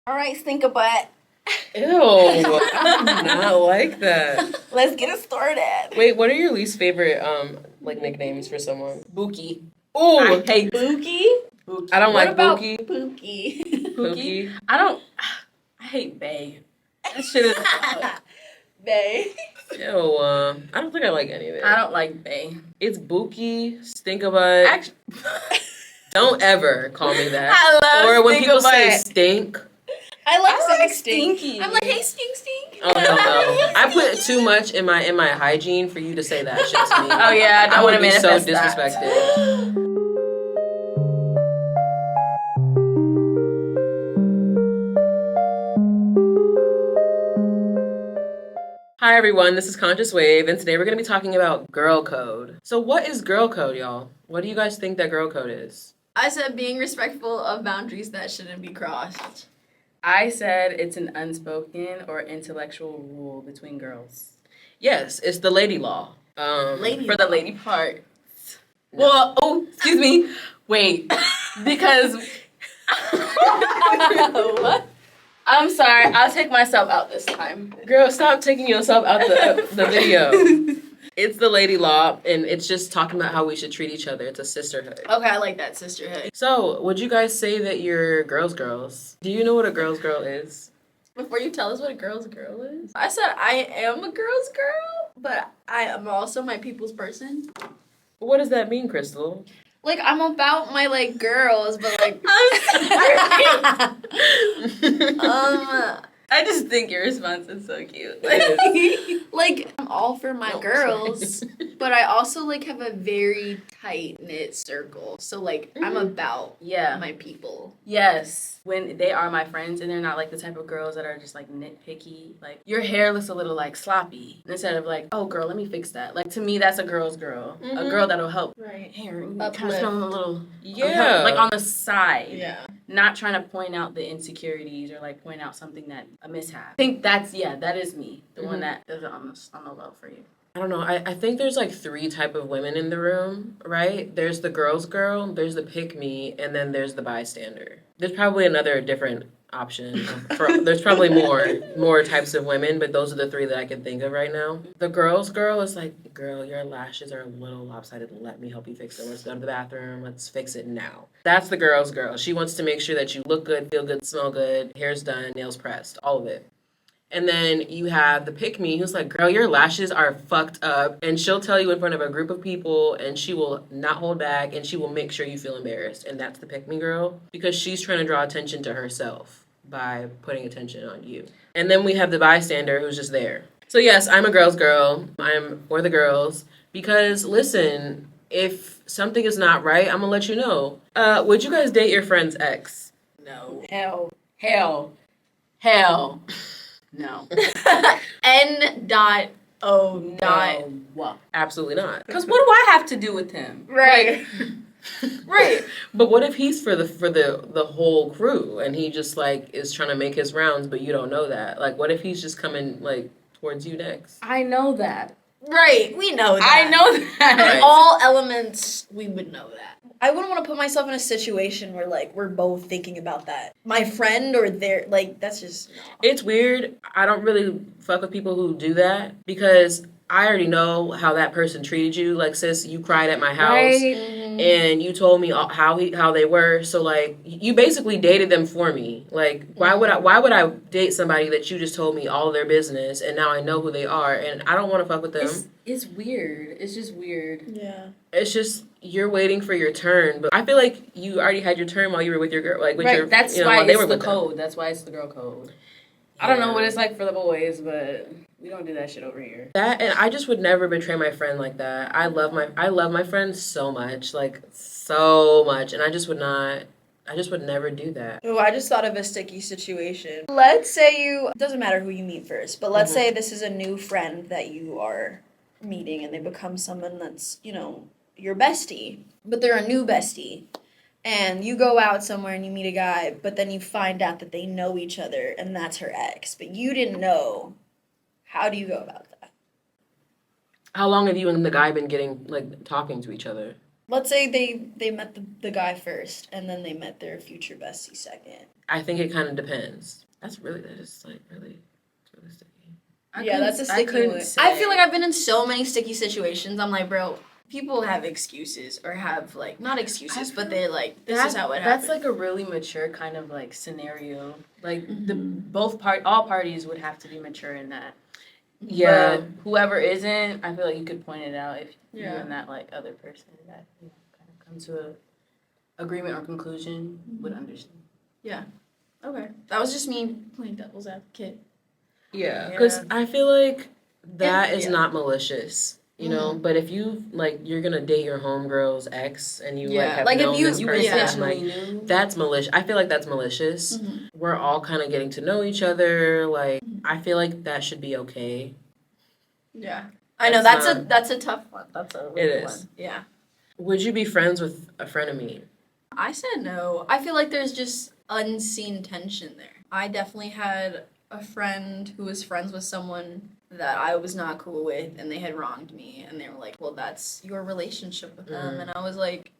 All right, stink a butt. Ew, I do not like that. Let's get it started. Wait, what are your least favorite nicknames for someone? Bookie. Ooh, I hate Bookie? Bookie. I don't What like about Bookie. Pookie? Pookie. I hate Bae. That shit is. Bae. Ew, I don't think I like any of it. I don't like Bae. It's Bookie, Stink-a-Butt. Actually, Don't ever call me that. I love Or when people say Stink-a-Butt. stink. I like I like stink. Stinky. I'm like, hey, stink, stink. Oh hell no! I put too much in my hygiene for you to say that shit to me. Oh yeah, I don't want would to be so manifest disrespected. Hi everyone, this is Conscious Wave, and today we're going to be talking about girl code. So what is girl code, y'all? What do you guys think that girl code is? I said being respectful of boundaries that shouldn't be crossed. I said it's an unspoken or intellectual rule between girls. Yes, it's the lady law. Lady For the lady part. No. Well, oh, excuse me. Wait. Because What? I'm sorry, I'll take myself out this time. Girl, stop taking yourself out the video. It's the lady law, and it's just talking about how we should treat each other. It's a sisterhood. Okay, I like that sisterhood. So, would you guys say that you're girls? Do you know what a girl is? Before you tell us what a girl's girl is, I said I am a girl's girl, but I am also my people's person. What does that mean, Crystal? Like, I'm about my, like, girls, but, like... I just think your response is so cute. like, I'm all for my girls, but I also, like, have a very tight-knit circle. So, like, I'm about Yeah. my people. Yes, when they are my friends and they're not like the type of girls that are just like nitpicky. Like your hair looks a little like sloppy instead of like, oh girl, let me fix that. Like to me, that's a girl's girl, a girl that'll help Right. hair kind Uplift. of smelling a little, Yeah. like on the side. Yeah. Not trying to point out the insecurities or like point out something that a mishap. I think that is me, the one that does it on the low for you. I don't know. I think there's like three type of women in the room, right? There's the girl's girl, there's the pick me, and then there's the bystander. There's probably another different option. There's probably more types of women, but those are the three that I can think of right now. The girl's girl is like, girl, your lashes are a little lopsided. Let me help you fix them. Let's go to the bathroom. Let's fix it now. That's the girl's girl. She wants to make sure that you look good, feel good, smell good, hair's done, nails pressed, all of it. And then you have the pick me who's like, girl, your lashes are fucked up. And she'll tell you in front of a group of people and she will not hold back and she will make sure you feel embarrassed. And that's the pick me girl because she's trying to draw attention to herself by putting attention on you. And then we have the bystander who's just there. So yes, I'm a girl's girl. I'm for the girls because listen, if something is not right, I'm gonna let you know. Would you guys date your friend's ex? No. Hell. No. N.O. No. Absolutely not. Because what do I have to do with him? Right. Right. But what if he's for the whole crew and he just like is trying to make his rounds but you don't know that? Like what if he's just coming like towards you next? I know that. Right. We know that. I know that. Right. In all elements, we would know that. I wouldn't want to put myself in a situation where, like, we're both thinking about that. My friend or their, like, that's just... No. It's weird. I don't really fuck with people who do that because I already know how that person treated you. Like, sis, you cried at my house and you told me how they were. So, like, you basically dated them for me. Like, why would I date somebody that you just told me all their business and now I know who they are and I don't want to fuck with them. It's weird. It's just weird. Yeah. It's just you're waiting for your turn, but I feel like you already had your turn while you were with your girl, like with your. That's you know, why while they it's were the with them. code. That's why it's the girl code. I don't know what it's like for the boys, but we don't do that shit over here. That and I just would never betray my friend like that. I love my friend so much, like so much, and I just would never do that. Oh, I just thought of a sticky situation. Let's say it doesn't matter who you meet first, but let's say this is a new friend that you are meeting and they become someone that's, your bestie, but they're a new bestie. And you go out somewhere and you meet a guy, but then you find out that they know each other and that's her ex, but you didn't know. How do you go about that? How long have you and the guy been talking to each other? Let's say they met the guy first, and then they met their future bestie second. I think it kind of depends. That is like really, it's really sticky. Yeah, that's a sticky one. I feel like I've been in so many sticky situations. I'm like, bro, people have excuses or have like not excuses, but they're like, this is how it happened. That's like a really mature kind of like scenario. Like all parties would have to be mature in that. Yeah. But whoever isn't, I feel like you could point it out if you and that like other person that kind of come to a agreement or conclusion would understand. Yeah. Okay. That was just me playing devil's advocate. Yeah, because I feel like that is Yeah. not malicious, you know. But if you like, you're gonna date your homegirl's ex, and you like have known this person, like that's malicious. I feel like that's malicious. We're all kind of getting to know each other. Like, I feel like that should be okay. Yeah, I know that's a tough one. That's a really one. Yeah. Would you be friends with a frenemy? I said no. I feel like there's just unseen tension there. I definitely had a friend who was friends with someone that I was not cool with, and they had wronged me, and they were like, well, that's your relationship with them. And I was like,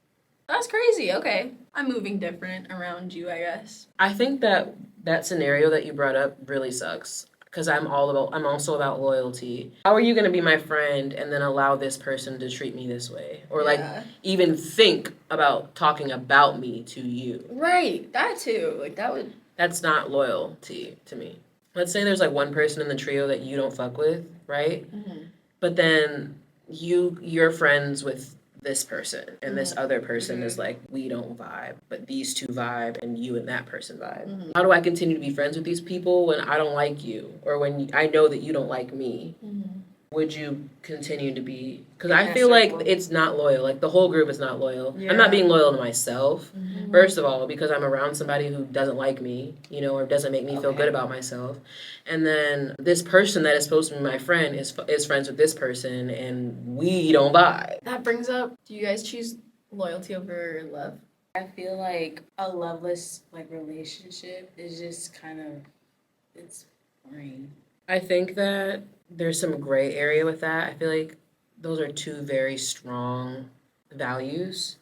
that's crazy. Okay, I'm moving different around you, I guess. I think that scenario that you brought up really sucks. Because I'm also about loyalty. How are you going to be my friend and then allow this person to treat me this way? Or like even think about talking about me to you? Right, that too. Like that's not loyalty to me. Let's say there's like one person in the trio that you don't fuck with, right? But then you're friends with this person, and this other person is like, we don't vibe, but these two vibe, and you and that person vibe. How do I continue to be friends with these people when I don't like you, or when I know that you don't like me? Would you continue to be? Because I feel like it's not loyal. Like the whole group is not loyal. I'm not being loyal to myself, first of all, because I'm around somebody who doesn't like me, you know, or doesn't make me feel good about myself. And then this person that is supposed to be my friend is friends with this person, and we don't vibe. That brings up, do you guys choose loyalty over love? I feel like a loveless like relationship is just kind of, it's boring. I think that there's some gray area with that. I feel like those are two very strong values.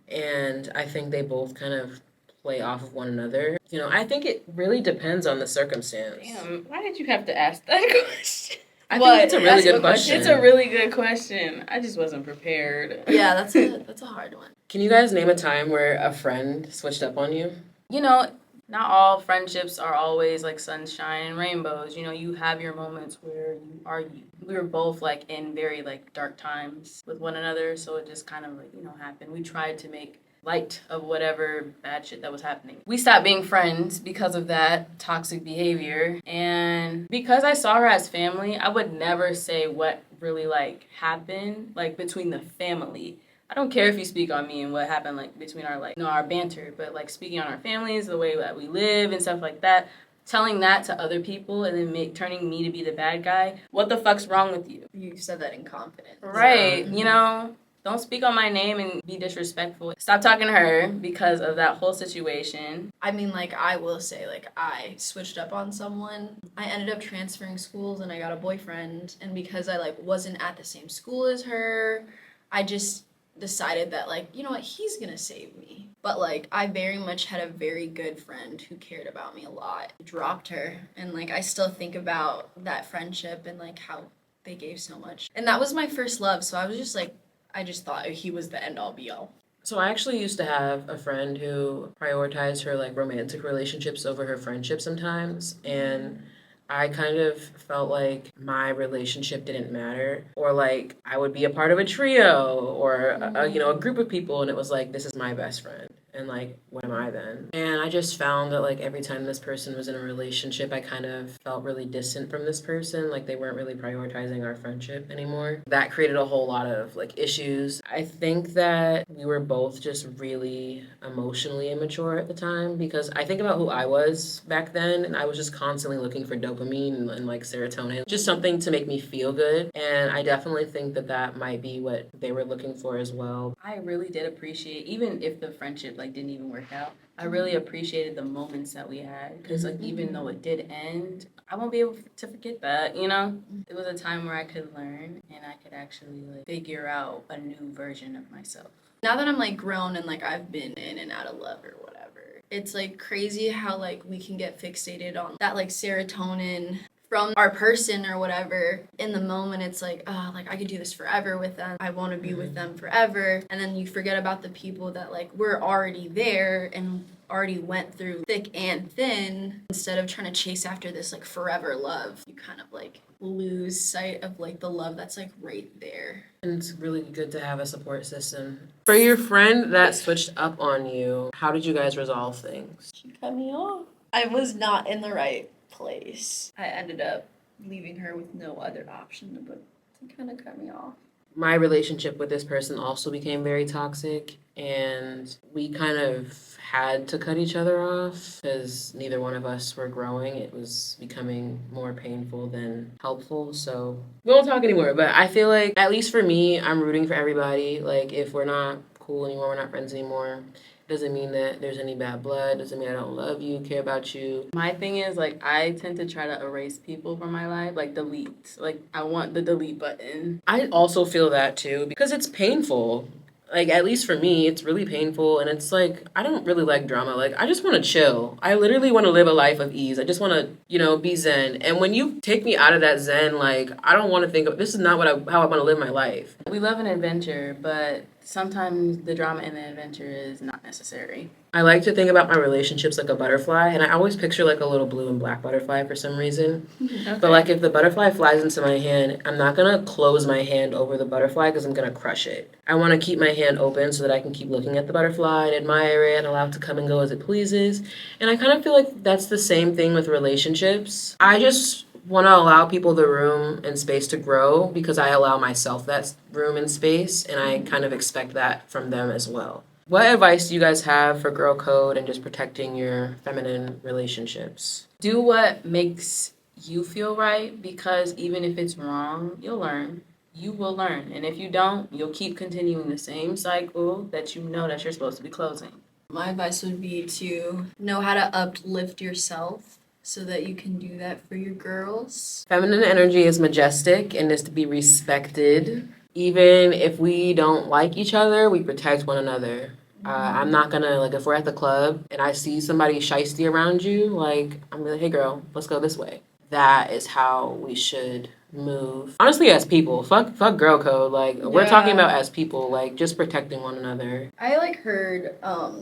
And I think they both kind of play off of one another. You know, I think it really depends on the circumstance. Damn, why did you have to ask that question? I think it's a really good question. It's a really good question. I just wasn't prepared. Yeah, that's a hard one. Can you guys name a time where a friend switched up on you? You know, not all friendships are always like sunshine and rainbows. You know, you have your moments where you argue. We were both like in very like dark times with one another, so it just kind of like, you know, happened. We tried to make light of whatever bad shit that was happening. We stopped being friends because of that toxic behavior, and because I saw her as family, I would never say what really like happened like between the family. I don't care if you speak on me and what happened like between our like, you know, our banter, but like speaking on our families, the way that we live and stuff like that, telling that to other people and then turning me to be the bad guy. What the fuck's wrong with you? You said that in confidence. Right, you know? Don't speak on my name and be disrespectful. Stop talking to her because of that whole situation. I mean, like, I will say, like, I switched up on someone. I ended up transferring schools and I got a boyfriend. And because I, like, wasn't at the same school as her, I just decided that, like, you know what, he's gonna save me. But, like, I very much had a very good friend who cared about me a lot. Dropped her. And, like, I still think about that friendship and, like, how they gave so much. And that was my first love, so I was just, like, I just thought he was the end-all, be-all. So I actually used to have a friend who prioritized her like romantic relationships over her friendship sometimes, and I kind of felt like my relationship didn't matter, or like I would be a part of a trio or a group of people, and it was like, this is my best friend, and like, what am I then? And I just found that like every time this person was in a relationship, I kind of felt really distant from this person, like they weren't really prioritizing our friendship anymore. That created a whole lot of like issues. I think that we were both just really emotionally immature at the time, because I think about who I was back then, and I was just constantly looking for dopamine and like serotonin, just something to make me feel good. And I definitely think that that might be what they were looking for as well. I really did appreciate, even if the friendship like didn't even work out, I really appreciated the moments that we had, because like even though it did end, I won't be able to forget that, you know? It was a time where I could learn and I could actually like figure out a new version of myself. Now that I'm like grown and like I've been in and out of love or whatever, it's like crazy how like we can get fixated on that like serotonin from our person or whatever. In the moment it's like, oh, like I could do this forever with them, I want to be with them forever, and then you forget about the people that like were already there and already went through thick and thin. Instead of trying to chase after this like forever love, you kind of like lose sight of like the love that's like right there. And it's really good to have a support system. For your friend that switched up on you, how did you guys resolve things? She cut me off. I was not in the right place. I ended up leaving her with no other option but to kind of cut me off. My relationship with this person also became very toxic, and we kind of had to cut each other off because neither one of us were growing. It was becoming more painful than helpful, so we won't talk anymore. But I feel like, at least for me, I'm rooting for everybody. Like, if we're not cool anymore, we're not friends anymore, doesn't mean that there's any bad blood, doesn't mean I don't love you, care about you. My thing is, like, I tend to try to erase people from my life, like delete. Like, I want the delete button. I also feel that too, because it's painful. Like, at least for me, it's really painful, and it's like, I don't really like drama. Like, I just want to chill. I literally want to live a life of ease. I just want to, be zen. And when you take me out of that zen, like, I don't want to think of, this is not how I want to live my life. We love an adventure, but sometimes the drama in the adventure is not necessary. I like to think about my relationships like a butterfly, and I always picture like a little blue and black butterfly for some reason. Okay. But like, if the butterfly flies into my hand, I'm not gonna close my hand over the butterfly because I'm gonna crush it. I want to keep my hand open so that I can keep looking at the butterfly and admire it and allow it to come and go as it pleases. And I kind of feel like that's the same thing with relationships. I just want to allow people the room and space to grow because I allow myself that room and space, and I kind of expect that from them as well. What advice do you guys have for girl code and just protecting your feminine relationships? Do what makes you feel right, because even if it's wrong, you'll learn. You will learn. And if you don't, you'll keep continuing the same cycle that you know that you're supposed to be closing. My advice would be to know how to uplift yourself so that you can do that for your girls. Feminine energy is majestic and is to be respected. Even if we don't like each other, we protect one another. I'm not gonna, like, if we're at the club and I see somebody shiesty around you, like, I'm gonna be like, hey girl, let's go this way. That is how we should move. Honestly, as people, fuck girl code. Like, we're talking about as people, like, just protecting one another. I like heard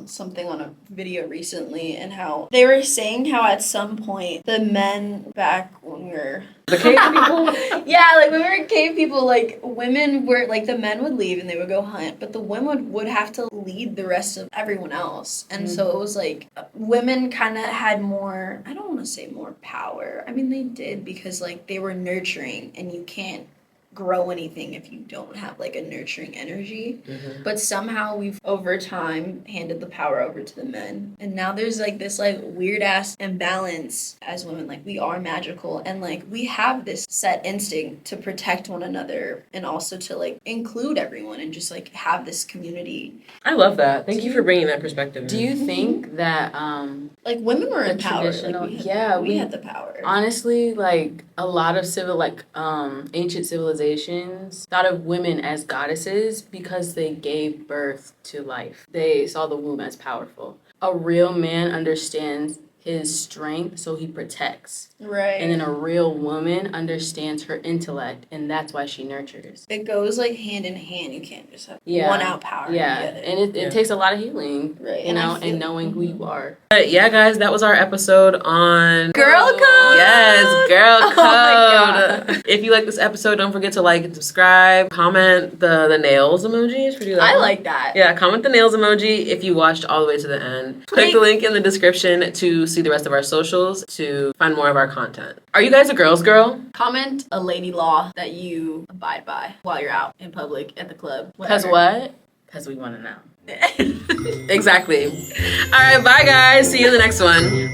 something on a video recently, and how they were saying how at some point the men back when we were the cave people. Yeah, like when we were cave people, like women were like, the men would leave and they would go hunt, but the women would have to lead the rest of everyone else, and so it was like women kind of had more, I don't want to say more power, I mean they did, because like they were nurturing, and you can't grow anything if you don't have like a nurturing energy. But somehow we've over time handed the power over to the men, and now there's like this like weird ass imbalance. As women, like, we are magical, and like we have this set instinct to protect one another and also to like include everyone and just like have this community. I love that. Thank you for bringing that perspective in. Do you think that like women were the in power? traditional- Like, we had the power. honestly, like a lot of ancient civilizations thought of women as goddesses because they gave birth to life. They saw the womb as powerful. A real man understands his strength, so he protects. Right. And then a real woman understands her intellect, and that's why she nurtures. It goes like hand in hand. You can't just have one outpowering the other. And it takes a lot of healing, Right. and knowing who you are. But yeah, guys, that was our episode on Girl code. Yes, girl code. Oh my God. If you like this episode, don't forget to like and subscribe. Comment the nails emoji. Should we do that I one? like that. Yeah, comment the nails emoji if you watched all the way to the end. Click the link in the description to see the rest of our socials to find more of our content. Are you guys a girl's girl? Comment a lady law that you abide by while you're out in public, at the club. Because what? Because we want to know. Exactly. All right, bye guys. See you in the next one.